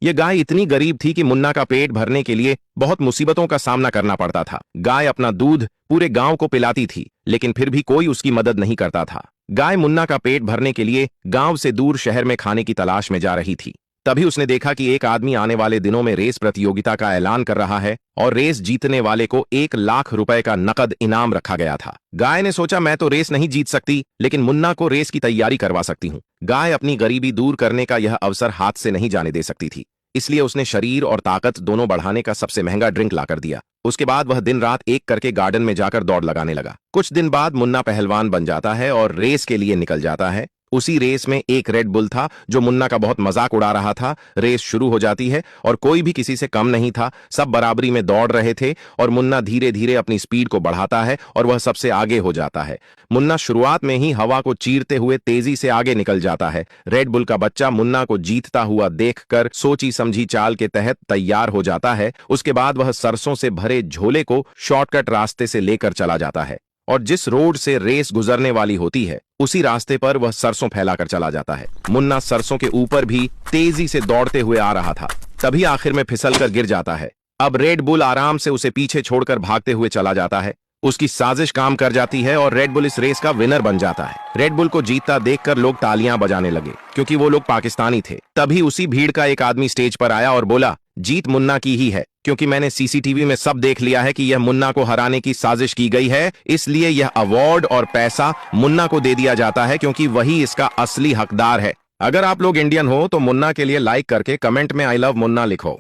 ये गाय इतनी गरीब थी कि मुन्ना का पेट भरने के लिए बहुत मुसीबतों का सामना करना पड़ता था। गाय अपना दूध पूरे गांव को पिलाती थी, लेकिन फिर भी कोई उसकी मदद नहीं करता था। गाय मुन्ना का पेट भरने के लिए गांव से दूर शहर में खाने की तलाश में जा रही थी। तभी उसने देखा कि एक आदमी आने वाले दिनों में रेस प्रतियोगिता का ऐलान कर रहा है और रेस जीतने वाले को 1 लाख रुपए का नकद इनाम रखा गया था। गाय ने सोचा, मैं तो रेस नहीं जीत सकती, लेकिन मुन्ना को रेस की तैयारी करवा सकती हूँ। गाय अपनी गरीबी दूर करने का यह अवसर हाथ से नहीं जाने दे सकती थी, इसलिए उसने शरीर और ताकत दोनों बढ़ाने का सबसे महंगा ड्रिंक लाकर दिया। उसके बाद वह दिन रात एक करके गार्डन में जाकर दौड़ लगाने लगा। कुछ दिन बाद मुन्ना पहलवान बन जाता है और रेस के लिए निकल जाता है। उसी रेस में एक रेड बुल था जो मुन्ना का बहुत मजाक उड़ा रहा था। रेस शुरू हो जाती है और कोई भी किसी से कम नहीं था, सब बराबरी में दौड़ रहे थे और मुन्ना धीरे धीरे अपनी स्पीड को बढ़ाता है और वह सबसे आगे हो जाता है। मुन्ना शुरुआत में ही हवा को चीरते हुए तेजी से आगे निकल जाता है। रेड बुल का बच्चा मुन्ना को जीतता हुआ देखकर सोची समझी चाल के तहत तैयार हो जाता है। उसके बाद वह सरसों से भरे झोले को शॉर्टकट रास्ते से लेकर चला जाता है और जिस रोड से रेस गुजरने वाली होती है उसी रास्ते पर वह सरसों फैलाकर चला जाता है। मुन्ना सरसों के ऊपर भी तेजी से दौड़ते हुए आ रहा था, तभी आखिर में फिसलकर गिर जाता है। अब रेड बुल आराम से उसे पीछे छोड़कर भागते हुए चला जाता है। उसकी साजिश काम कर जाती है और रेड बुल इस रेस का विनर बन जाता है। रेड बुल को जीतता देखकर लोग तालियां बजाने लगे, क्योंकि वो लोग पाकिस्तानी थे। तभी उसी भीड़ का एक आदमी स्टेज पर आया और बोला, जीत मुन्ना की ही है, क्योंकि मैंने सीसीटीवी में सब देख लिया है कि यह मुन्ना को हराने की साजिश की गई है, इसलिए यह अवार्ड और पैसा मुन्ना को दे दिया जाता है, क्योंकि वही इसका असली हकदार है। अगर आप लोग इंडियन हो तो मुन्ना के लिए लाइक करके कमेंट में आई लव मुन्ना लिखो।